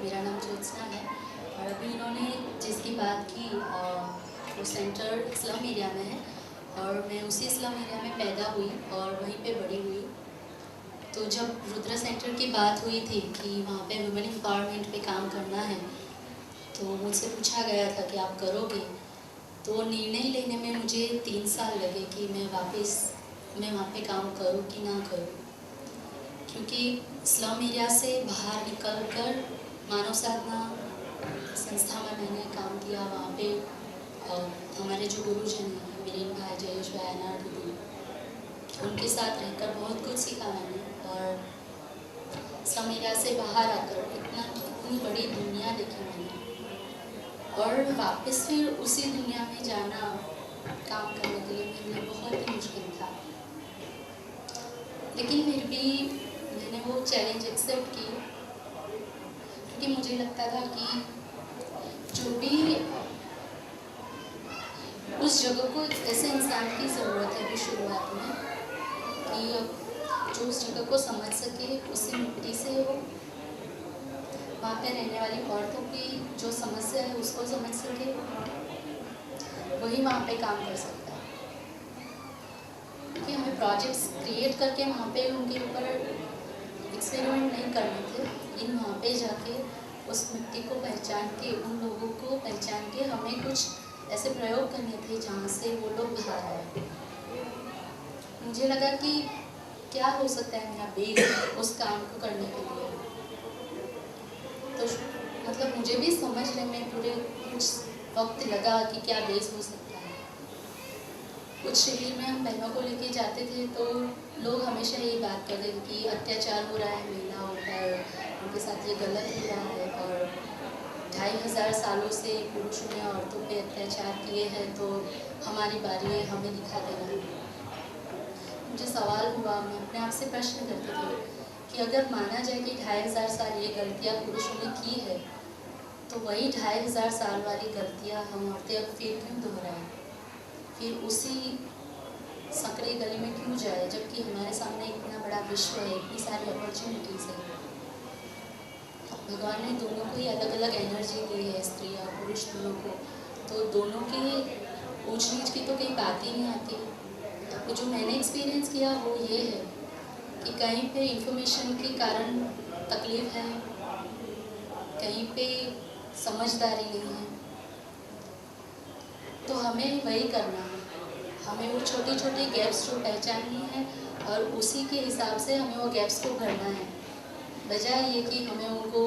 मेरा नाम ज्योत्सना है और अभी इन्होंने जिसकी बात की वो सेंटर स्लम एरिया में है और मैं उसी स्लम एरिया में पैदा हुई और वहीं पे बड़ी हुई। तो जब रुद्रा सेंटर की बात हुई थी कि वहाँ पे वुमेन एम्पावरमेंट पे काम करना है तो मुझसे पूछा गया था कि आप करोगे। तो निर्णय लेने में मुझे 3 साल लगे कि मैं वहाँ पे काम करूँ कि ना करूँ, क्योंकि स्लम एरिया से बाहर निकलकर मानव साधना संस्था में मैंने काम किया। वहाँ पे हमारे जो गुरुजन हैं वीरेन भाई, जयेश भाई, अनार दीदी, उनके साथ रहकर बहुत कुछ सीखा मैंने। और स्लम एरिया से बाहर आकर इतनी बड़ी दुनिया देखी मैंने और वापस फिर उसी दुनिया में जाना काम करने के लिए मेरे लिए बहुत ही मुश्किल था। लेकिन फिर भी मैंने वो चैलेंज एक्सेप्ट की, क्योंकि मुझे लगता था कि जो भी उस जगह को ऐसे इंसान की ज़रूरत है अभी शुरुआत में कि जो उस जगह को समझ सके, उसी मिट्टी से हो, वहाँ पे रहने वाली औरतों की जो समस्या है उसको समझ सके, वही वहाँ पे काम कर सकता है। क्योंकि हमें प्रोजेक्ट्स क्रिएट करके वहाँ पे उनके ऊपर एक्सपेरिमेंट नहीं करने थे, लेकिन वहाँ पे जाके उस मिट्टी को पहचान के, उन लोगों को पहचान के हमें कुछ ऐसे प्रयोग करने थे जहाँ से वो लोग बाहर आए। मुझे लगा कि क्या हो सकता है मेरा बेस उस काम को करने के लिए। तो मतलब मुझे भी समझने में पूरे कुछ वक्त लगा कि क्या बेस हो सकता है। कुछ शिविर में हम बहनों को लेके जाते थे तो लोग हमेशा यही बात करते थे कि अत्याचार हो रहा है महिलाओं पर, उनके साथ ये गलत हो रहा है और 2500 सालों से पुरुषों ने औरतों पे अत्याचार किए हैं, तो हमारी बारी है, हमें दिखा देना। मुझे सवाल हुआ, मैं अपने आप से प्रश्न करती थी कि अगर माना जाए कि 2500 साल ये गलतियाँ पुरुषों ने की है, तो वही 2500 साल वाली गलतियाँ हम औरतें अब फिर क्यों दोहराएं, फिर उसी संकरे गली में क्यों जाए, जबकि हमारे सामने इतना बड़ा विश्व है, इतनी सारी अपॉर्चुनिटीज़ है। भगवान ने दोनों को ही अलग अलग एनर्जी दी है, स्त्री और पुरुष दोनों को, तो दोनों की ऊंच नीच की तो कहीं बात ही नहीं आती। तो जो मैंने एक्सपीरियंस किया वो ये है कि कहीं पे इंफॉर्मेशन के कारण तकलीफ है, कहीं पे समझदारी नहीं है, तो हमें वही करना है। हमें वो छोटी छोटी गैप्स जो पहचाननी है और उसी के हिसाब से हमें वो गैप्स को भरना है, बजाय ये कि हमें उनको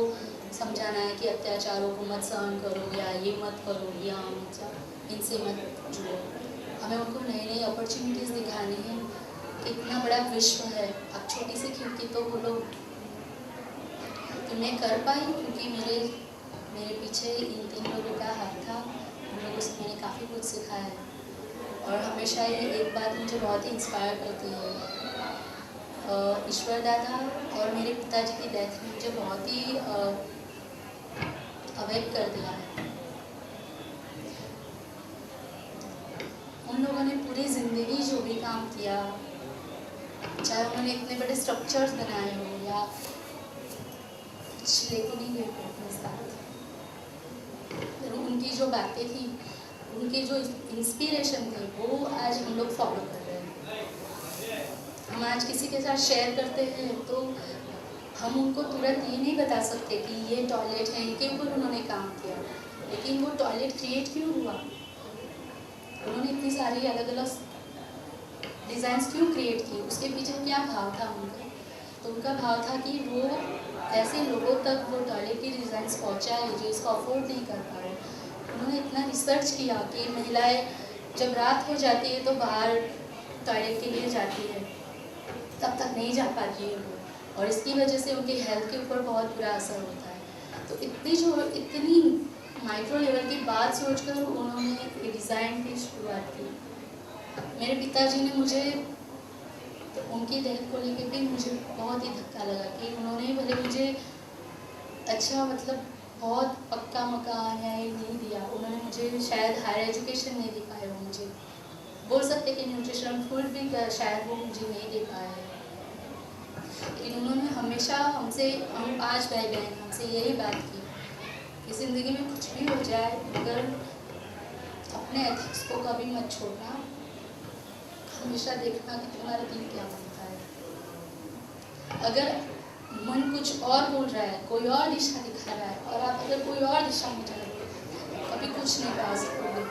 समझाना है कि अत्याचारों को मत सहन करो या ये मत करो या इनसे मत जुड़ो। हमें उनको नई नई अपॉर्चुनिटीज़ दिखानी है कि इतना बड़ा विश्व है, अब छोटी सी खिड़की तो बोलो। तो मैं कर पाई क्योंकि मेरे पीछे इन 3 लोगों का हाथ था, उन लोगों से मैंने काफ़ी कुछ सीखा है। और हमेशा ये एक बात मुझे बहुत ही इंस्पायर करती है, ईश्वर दादा और मेरे पिताजी की डेथ ने मुझे बहुत ही अवेक कर दिया है। उन लोगों ने पूरी ज़िंदगी जो भी काम किया, चाहे उन्होंने इतने बड़े स्ट्रक्चर्स बनाए हो या कुछ लेके नहीं गए अपने साथ, तो उनकी जो बातें थी, उनके जो इंस्पिरेशन थे, वो आज हम लोग फॉलो कर रहे हैं। हम आज किसी के साथ शेयर करते हैं तो हम उनको तुरंत ये नहीं बता सकते कि ये टॉयलेट है, इनके ऊपर उन्होंने काम किया, लेकिन वो टॉयलेट क्रिएट क्यों हुआ, उन्होंने इतनी सारी अलग अलग डिज़ाइंस क्यों क्रिएट की, उसके पीछे क्या भाव था उनका। तो उनका भाव था कि वो ऐसे लोगों तक वो टॉयलेट की डिज़ाइंस पहुँचाए जो इसको अफोर्ड नहीं कर पा रहे। उन्होंने इतना रिसर्च किया कि महिलाएं जब रात हो जाती है तो बाहर टॉयलेट के लिए जाती है, तब तक नहीं जा पाती है वो, और इसकी वजह से उनके हेल्थ के ऊपर बहुत बुरा असर होता है। तो इतनी माइक्रो लेवल की बात सोचकर उन्होंने ये डिज़ाइन की शुरुआत की। मेरे पिताजी ने मुझे, तो उनकी डेथ को लेकर भी मुझे बहुत ही धक्का लगा कि उन्होंने भले मुझे अच्छा मतलब बहुत पक्का मकान है नहीं दिया, उन्होंने मुझे शायद हायर एजुकेशन नहीं दी पाए, वो मुझे बोल सकते कि न्यूट्रिशन फूड भी शायद वो मुझे नहीं दे पाए, लेकिन उन्होंने हमेशा हम 5 भाई बहन हमसे यही बात की कि ज़िंदगी में कुछ भी हो जाए मगर अपने एथिक्स को कभी मत छोड़ना, हमेशा देखना कि तुम्हारा दिल क्या बोलता है। अगर मन कुछ और बोल रहा है, कोई और दिशा दिखा रहा है और आप अगर कोई और दिशा में जा रहे हो कभी कुछ नहीं पा सकोगे।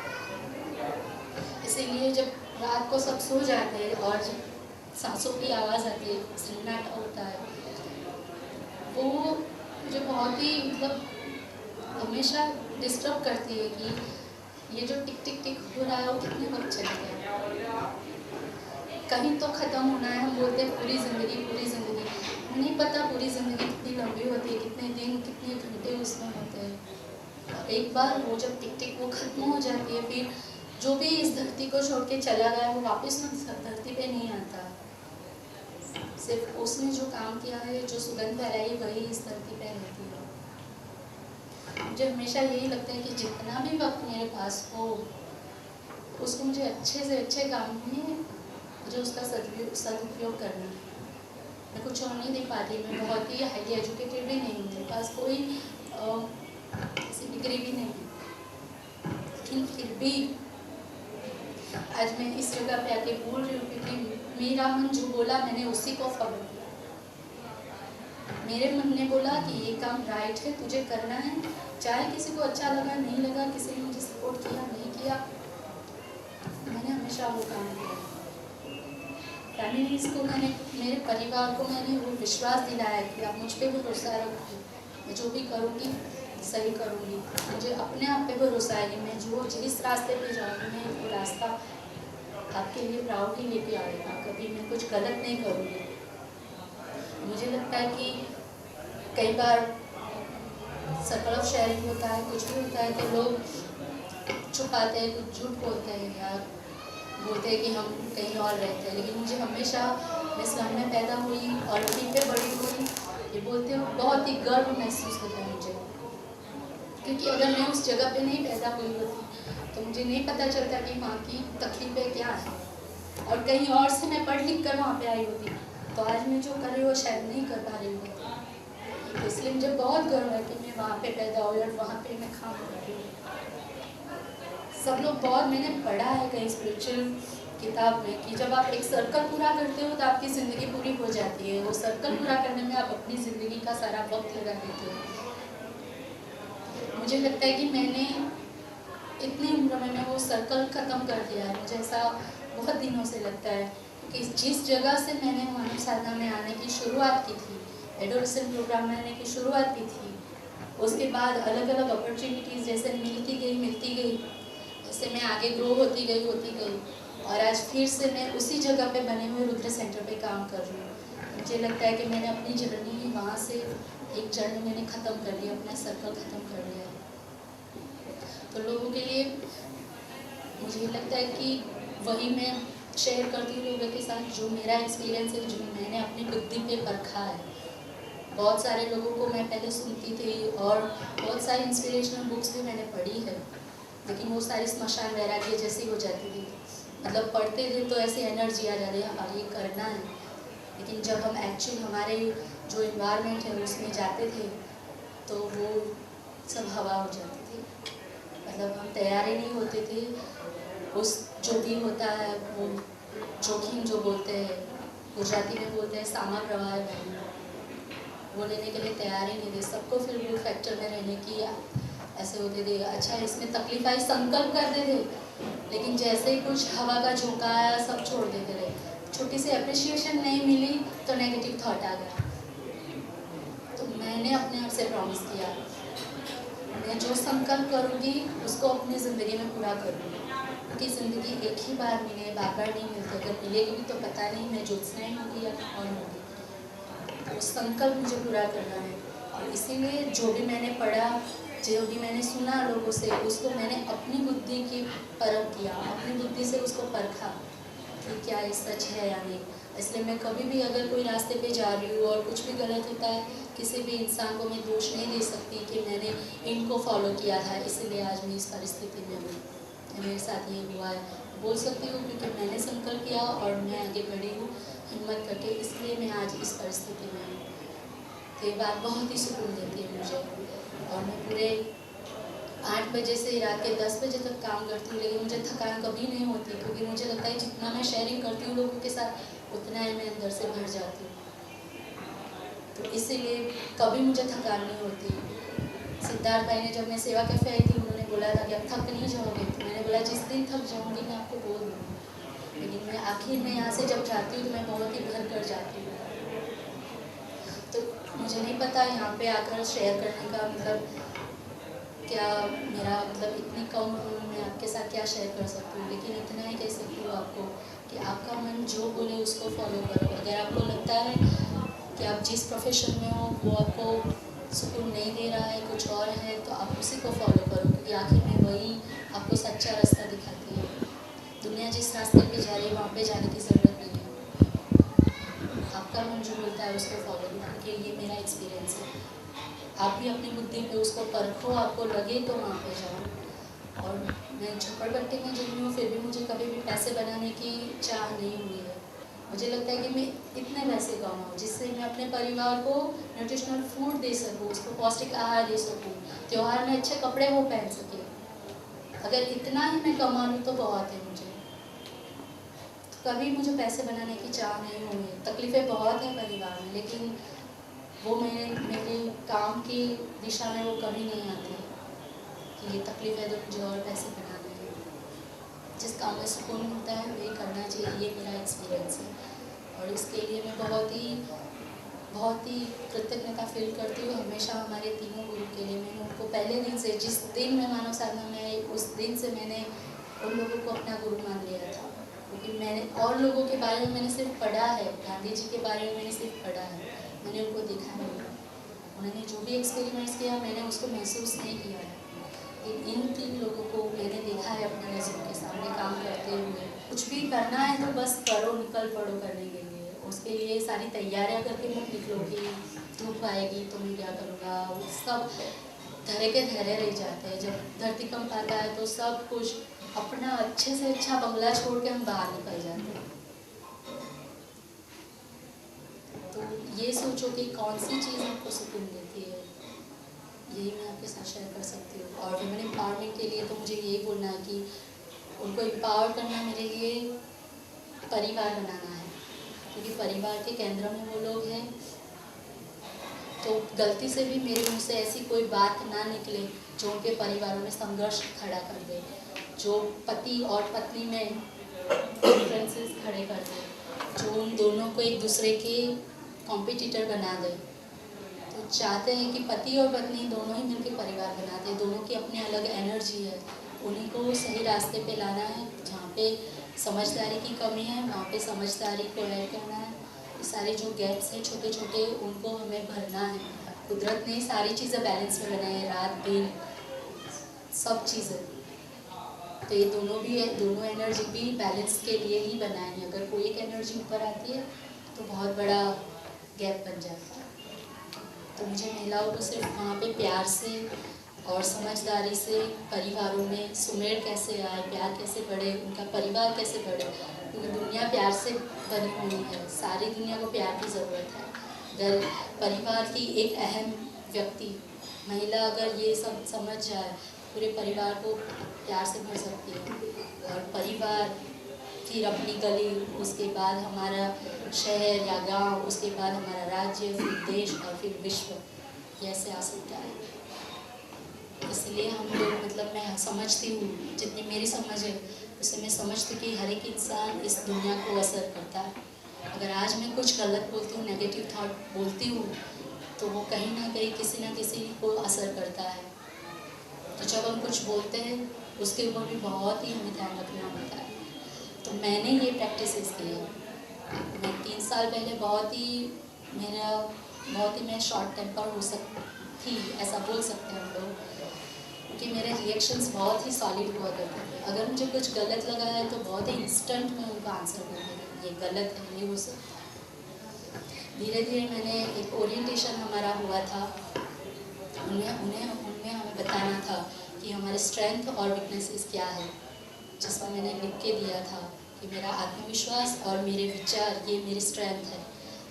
इसीलिए जब रात को सब सो जाते हैं और जब सांसों की आवाज़ आती है, सन्नाटा होता है, वो मुझे बहुत ही मतलब हमेशा डिस्टर्ब करती है कि ये जो टिक टिक टिक हो रहा है वो कितने वक्त चलेगा, कहीं तो ख़त्म होना है। हम बोलते हैं पूरी ज़िंदगी, नहीं पता पूरी ज़िंदगी कितनी लंबी होती है, कितने दिन कितने घंटे उसमें होते हैं। एक बार वो जब टिक टिक वो ख़त्म हो जाती है, फिर जो भी इस धरती को छोड़ के चला गया वो वापस धरती पे नहीं आता। सिर्फ उसने जो काम किया है, जो सुगंध फैलाई, वही इस धरती पे रहती है। मुझे हमेशा यही लगता है कि जितना भी वक्त मेरे पास हो उसको मुझे अच्छे से अच्छे काम में मुझे उसका सदुपयोग करना है। मैं कुछ और नहीं दे पाती, मैं बहुत ही हाईली एजुकेटेड भी नहीं हूँ, मेरे पास कोई ऐसी डिग्री भी नहीं है, लेकिन फिर भी आज मैं इस जगह पे आके बोल रही हूँ क्योंकि मेरा मन जो बोला मैंने उसी को फॉलो किया। मेरे मन ने बोला कि ये काम राइट है, तुझे करना है, चाहे किसी को अच्छा लगा नहीं लगा, किसी ने मुझे सपोर्ट किया नहीं किया, मैंने हमेशा वो काम किया। फैमिलीज़ को मैंने, मेरे परिवार को मैंने वो विश्वास दिलाया कि आप मुझ पे भरोसा रखो, मैं जो भी करूँगी सही करूँगी। मुझे अपने आप पे भरोसा है कि मैं जो जिस रास्ते पे जाऊँगी मैं वो रास्ता आपके लिए प्राउडली लेके आएगा, कभी मैं कुछ गलत नहीं करूँगी। मुझे लगता है कि कई बार सर्कल ऑफ शेयरिंग होता है, कुछ भी होता है तो लोग छुपाते हैं, कुछ झूठ बोलते हैं या बोलते हैं कि हम कहीं और रहते हैं। लेकिन मुझे हमेशा, मैं इस्लाम में पैदा हुई और वहीं पे बड़ी हुई, ये बोलते हुए बहुत ही गर्व महसूस होता है मुझे, क्योंकि अगर मैं उस जगह पे नहीं पैदा हुई होती तो मुझे नहीं पता चलता कि वहाँ की तकलीफ़ें क्या है, और कहीं और से मैं पढ़ लिख कर वहाँ पे आई होती तो आज मैं जो कर रही हूँ शायद नहीं कर पा रही होती। तो इसलिए मुझे बहुत गर्व है कि मैं वहाँ पे पैदा हुई और वहाँ पे मैं काम कर रही हूँ। सब लोग बहुत, मैंने पढ़ा है कहीं स्पिरिचुअल किताब में कि जब आप एक सर्कल पूरा करते हो तो आपकी ज़िंदगी पूरी हो जाती है। वो सर्कल पूरा करने में आप अपनी ज़िंदगी का सारा वक्त लगा देते हो। मुझे लगता है कि मैंने इतनी उम्र में मैं वो सर्कल ख़त्म कर दिया है। मुझे ऐसा बहुत दिनों से लगता है कि जिस जगह से मैंने मानव साधना में आने की शुरुआत की थी, एडोलेसेंट प्रोग्राम में आने की शुरुआत की थी, उसके बाद अलग अलग अपॉर्चुनिटीज़ जैसे मिलती गई, जैसे मैं आगे ग्रो होती गई और आज फिर से मैं उसी जगह पे बने हुए रुद्र सेंटर पे काम कर रही हूँ। मुझे लगता है कि मैंने अपनी जर्नी वहाँ से एक जर्नी मैंने ख़त्म कर लिया, अपना सर्कल ख़त्म कर लिया है। तो लोगों के लिए मुझे लगता है कि वही मैं शेयर करती हूँ लोगों के साथ, जो मेरा एक्सपीरियंस है, जो मैंने अपनी बुद्धि पे परखा है। बहुत सारे लोगों को मैं पहले सुनती थी और बहुत सारी इंस्पिरेशनल बुक्स भी मैंने पढ़ी है, लेकिन वो सारी स्मशान वैराग्य जैसी हो जाती थी। मतलब पढ़ते थे तो ऐसी एनर्जी आ जाती है और ये करना है, लेकिन जब हम एक्चुअली हमारे जो इन्वायरमेंट है उसमें जाते थे तो वो सब हवा हो जाती थी। मतलब हम तैयार ही नहीं होते थे उस जो भी होता है वो जोखिम जो बोलते हैं, गुजराती में बोलते हैं सामा प्रवाह, वो लेने के लिए तैयार ही नहीं थे। सबको फिर वो फैक्टर में रहने की ऐसे होते थे, अच्छा इसमें तकलीफ आई, संकल्प करते थे, लेकिन जैसे ही कुछ हवा का झोंका आया सब छोड़ देते रहे। छोटी सी अप्रिशिएशन नहीं मिली तो नेगेटिव थॉट आ गया। तो मैंने अपने आप से प्रॉमिस किया, मैं जो संकल्प करूँगी उसको अपनी ज़िंदगी में पूरा करूँगी, क्योंकि ज़िंदगी एक ही बार मिले, बार बार नहीं मिलती। अगर मिलेगी भी तो पता नहीं मैं ज्योत्सना होगी या कौन होगी। तो संकल्प मुझे पूरा करना है, और इसीलिए जो भी मैंने पढ़ा, जो भी मैंने सुना लोगों से, उसको मैंने अपनी बुद्धि की परख किया, अपनी बुद्धि से उसको परखा कि क्या ये सच है या नहीं। इसलिए मैं कभी भी अगर कोई रास्ते पे जा रही हूँ और कुछ भी गलत होता है, किसी भी इंसान को मैं दोष नहीं दे सकती कि मैंने इनको फॉलो किया था इसलिए आज मैं इस परिस्थिति में हूँ, मेरे साथ ये हुआ है। बोल सकती हूँ क्योंकि मैंने संकल्प किया और मैं आगे बढ़ी हूँ हिम्मत करके, इसलिए मैं आज इस परिस्थिति में हूँ। ये बात बहुत ही सुकून देती है मुझे। और मैं पूरे 8 बजे से रात के 10 बजे तक काम करती हूँ, लेकिन मुझे थकान कभी नहीं होती, क्योंकि मुझे लगता है जितना मैं शेयरिंग करती हूँ लोगों के साथ उतना ही मैं अंदर से भर जाती हूँ। तो इसीलिए कभी मुझे थकान नहीं होती। सिद्धार्थ भाई ने जब मैं सेवा कैफे आई थी, उन्होंने बोला था कि अब थक नहीं जाओगे, तो मैंने बोला जिस दिन थक जाऊँगी मैं आपको बोल दूँगी, लेकिन मैं आखिर में यहाँ से जब जाती हूँ तो मैं बहुत ही भर कर जाती हूँ। तो मुझे नहीं पता यहाँ पे आकर शेयर करने का मतलब क्या, मेरा मतलब इतनी कम उम्र में मैं आपके साथ क्या शेयर कर सकती हूँ, लेकिन इतना ही कह सकती हूँ आपको कि आपका मन जो बोले उसको फॉलो करो। अगर आपको लगता है कि आप जिस प्रोफेशन में हो वो आपको सुकून नहीं दे रहा है, कुछ और है, तो आप उसी को फॉलो करो, क्योंकि आखिर में वही आपको सच्चा रास्ता दिखाती है। दुनिया जिस रास्ते पे जा रही है वहाँ पे जाने की ज़रूरत नहीं है। आपका मन जो बोलता है उसको फॉलो करो, क्योंकि ये मेरा एक्सपीरियंस है। आप भी अपनी बुद्धि पे उसको परखो, आपको लगे तो वहाँ पे जाओ। और मैं झोपड़पट्टी में जन्मी हूँ, फिर भी मुझे कभी भी पैसे बनाने की चाह नहीं हुई है। मुझे लगता है कि मैं इतने पैसे कमाऊँ जिससे मैं अपने परिवार को न्यूट्रिशनल फूड दे सकूँ, उसको पौष्टिक आहार दे सकूँ, त्यौहार में अच्छे कपड़े वो पहन सके। अगर इतना ही मैं कमा लूँ तो बहुत है मुझे। तो कभी मुझे पैसे बनाने की चाह नहीं हुई है। तकलीफ़ें बहुत हैं परिवार में, लेकिन वो मेरे काम की दिशा में वो कभी नहीं आती कि ये तकलीफ है तो मुझे और पैसे बनाने हैं। जिस काम में सुकून मिलता है वही करना चाहिए, ये मेरा एक्सपीरियंस है। और इसके लिए मैं बहुत ही कृतज्ञता फील करती हूँ हमेशा हमारे तीनों गुरु के लिए। मैंने उनको पहले दिन से, जिस दिन मैं मानव साधना में आई, उस दिन से मैंने उन लोगों को अपना गुरु मान लिया था, क्योंकि मैंने और लोगों के बारे में मैंने सिर्फ पढ़ा है, गांधी जी के बारे में मैंने सिर्फ पढ़ा है, मैंने उनको देखा नहीं। उन्होंने जो भी एक्सपेरिमेंट्स किया मैंने उसको महसूस नहीं किया है। इन 3 लोगों को मैंने देखा है अपने नज़रों के सामने काम करते हुए। कुछ भी करना है तो बस करो, निकल पड़ो करने के लिए। उसके लिए सारी तैयारियां करके मत निकलो कि धूप आएगी तो मैं क्या करूँगा, सब धरे के धरे रह जाते हैं। जब धरती कंप आता है तो सब कुछ अपना अच्छे से अच्छा बंगला छोड़ के हम बाहर निकल जाते हैं। तो ये सोचो कि कौन सी चीज़ आपको सुकून देती है, यही मैं आपके साथ शेयर कर सकती हूँ। और वुमेन एम्पावरमेंट के लिए तो मुझे यही बोलना है कि उनको एम्पावर करना मेरे लिए परिवार बनाना है, क्योंकि परिवार के केंद्र में वो लोग हैं। तो गलती से भी मेरे मुँह से ऐसी कोई बात ना निकले जो उनके परिवारों में संघर्ष खड़ा कर दे, जो पति और पत्नी में डिफरेंसेस खड़े कर दे, जो उन दोनों को एक दूसरे के कॉम्पिटिटर बना दे। तो चाहते हैं कि पति और पत्नी दोनों ही मिलकर परिवार बनाते हैं, दोनों की अपनी अलग एनर्जी है, उन्हीं को सही रास्ते पे लाना है। जहाँ पे समझदारी की कमी है वहाँ पे समझदारी को ऐड करना है। सारे जो गैप्स हैं छोटे छोटे उनको हमें भरना है। कुदरत ने सारी चीज़ें बैलेंस में बनाई है, रात दिन सब चीज़ें। तो ये दोनों भी है, दोनों एनर्जी भी बैलेंस के लिए ही बनाए हैं। अगर कोई एक एनर्जी ऊपर आती है तो बहुत बड़ा गैप बन जाता है। तो मुझे महिलाओं को सिर्फ वहाँ पे प्यार से और समझदारी से परिवारों में सुमेल कैसे आए, प्यार कैसे बढ़े, उनका परिवार कैसे बढ़े, क्योंकि दुनिया प्यार से बनी हुई है, सारी दुनिया को प्यार की ज़रूरत है। अगर परिवार की एक अहम व्यक्ति महिला अगर ये सब समझ जाए, पूरे परिवार को प्यार से भर सकती है। और परिवार, फिर अपनी गली, उसके बाद हमारा शहर या गांव, उसके बाद हमारा राज्य, फिर देश और फिर विश्व, ऐसे आ सकता है। इसलिए हम लोग मतलब मैं समझती हूँ, जितनी मेरी समझ है उससे मैं समझती हूँ कि हर एक इंसान इस दुनिया को असर करता है। अगर आज मैं कुछ गलत बोलती हूँ, नेगेटिव थॉट बोलती हूँ, तो वो कहीं ना कहीं किसी ना किसी को असर करता है। तो जब हम कुछ बोलते हैं उसके ऊपर भी बहुत ही हमें ध्यान रखना होता है। तो मैंने ये प्रैक्टिसेस की है। मैं 3 साल पहले बहुत ही मैं शॉर्ट टेम्पर हो सकती थी, ऐसा बोल सकते हैं हम लोग, क्योंकि मेरे रिएक्शंस बहुत ही सॉलिड हुआ करते थे। अगर मुझे कुछ गलत लगा है तो बहुत ही इंस्टेंट में उनको आंसर कर देती, ये गलत है, ये हो सकता। धीरे धीरे मैंने एक ओरिएंटेशन हमारा हुआ था, उनमें हमें बताना था कि हमारे स्ट्रेंथ और वीकनेसेस क्या है, जिसमें मैंने लिख के दिया था कि मेरा आत्मविश्वास और मेरे विचार ये मेरी स्ट्रेंथ है,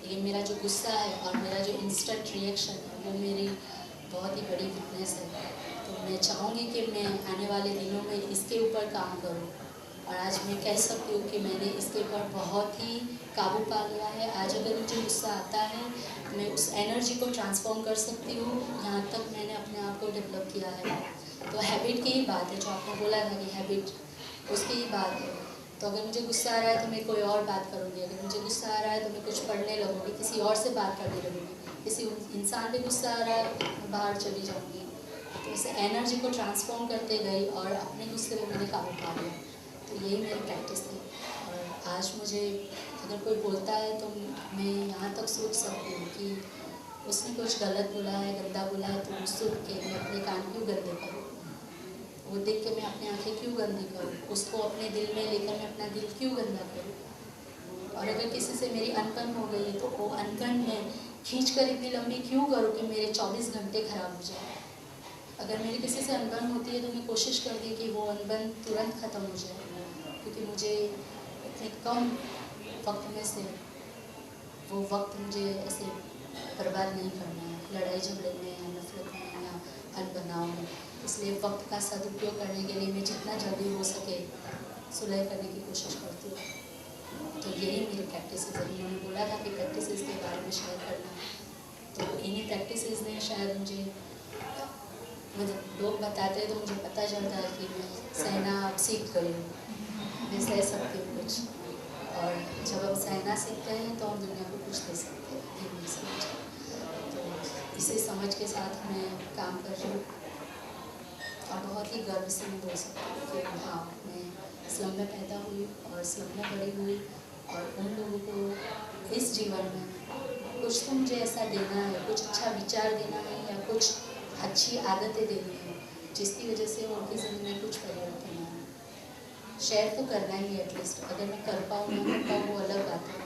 लेकिन मेरा जो गुस्सा है और मेरा जो इंस्टेंट रिएक्शन है वो मेरी बहुत ही बड़ी वीकनेस है। तो मैं चाहूँगी कि मैं आने वाले दिनों में इसके ऊपर काम करूँ, और आज मैं कह सकती हूँ कि मैंने इसके ऊपर बहुत ही काबू पा लिया है। आज अगर मुझे गुस्सा आता है तो मैं उस एनर्जी को ट्रांसफॉर्म कर सकती हूँ, यहाँ तक मैंने अपने आप को डेवलप किया है। तो हैबिट की ही बात है, जो आपने बोला था कि हैबिट, उसकी ही बात है। तो अगर मुझे गुस्सा आ रहा है तो मैं कोई और बात करूँगी, अगर मुझे गुस्सा आ रहा है तो मैं कुछ पढ़ने लगूँगी, किसी और से बात करने लगूँगी, किसी इंसान पे गुस्सा आ रहा है मैं बाहर चली जाऊँगी। तो इसे एनर्जी को ट्रांसफॉर्म करते गई और अपने गुस्से में मैंने काबू पा लिया। तो यही मेरी प्रैक्टिस थी। और आज मुझे अगर कोई बोलता है तो मैं यहाँ तक सोच सकती हूँ कि उसने कुछ गलत बोला है, गंदा बोला है, तो सुन के मैं अपने कान क्यों गंदे करूँ, वो देख के मैं अपनी आंखें क्यों गंदी करूँ, उसको अपने दिल में लेकर मैं अपना दिल क्यों गंदा करूँ। और अगर किसी से मेरी अनबन हो गई है तो वो अनबन में खींच कर इतनी लंबी क्यों करूँ कि मेरे 24 घंटे खराब हो जाए। अगर मेरी किसी से अनबन होती है तो मैं कोशिश करती हूँ कि वो अनबन तुरंत ख़त्म हो जाए, क्योंकि मुझे इतने कम वक्त में से वो वक्त मुझे ऐसे बर्बाद नहीं करना है, लड़ाई झगड़े में या नफरत में या अनबनाव में। इसलिए वक्त का सदुपयोग करने के लिए मैं जितना जल्दी हो सके सुलह करने की कोशिश करती हूँ। तो यही मेरी प्रैक्टिस है। उन्होंने बोला था कि प्रैक्टिस के बारे में शेयर करना, तो इन्हीं प्रैक्टिस ने शायद मुझे, मतलब लोग बताते हैं तो मुझे पता चलता है कि मैं सहना अब सीख गई हूँ, मैं सह सकती हूँ कुछ। और जब हम सहना सीखते हैं तो हम दुनिया को कुछ दे सकते हैं, ये मेरी समझ है। तो इसे समझ के साथ मैं काम कर रही हूँ और बहुत ही गर्व से मैं बोल सकती हूँ कि हाँ, मैं स्लम में पैदा हुई और स्लम में बड़ी हुई, और उन लोगों को इस जीवन में कुछ तो मुझे ऐसा देना है, कुछ अच्छा विचार देना है या कुछ अच्छी आदतें देनी है जिसकी वजह से उनकी ज़िंदगी में कुछ परिवर्तन आए। शेयर तो करना ही है एटलीस्ट, अगर मैं कर पाऊँ ना कर पाऊँ वो अलग बात है,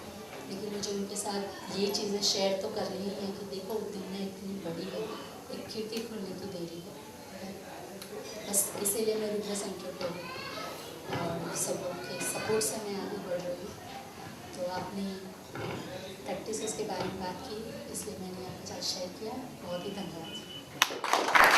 लेकिन मुझे उनके साथ ये चीज़ें शेयर तो करनी ही है कि देखो दुनिया इतनी बड़ी है, एक खिड़की खुलने की देरी है। बस इसीलिए मैं रुद्र सेंटर पे हूँ और सब लोग के सपोर्ट से मैं आगे बढ़ रही हूँ। तो आपने प्रैक्टिस के बारे में बात की, इसलिए मैंने आपके साथ शेयर किया। बहुत ही धन्यवाद।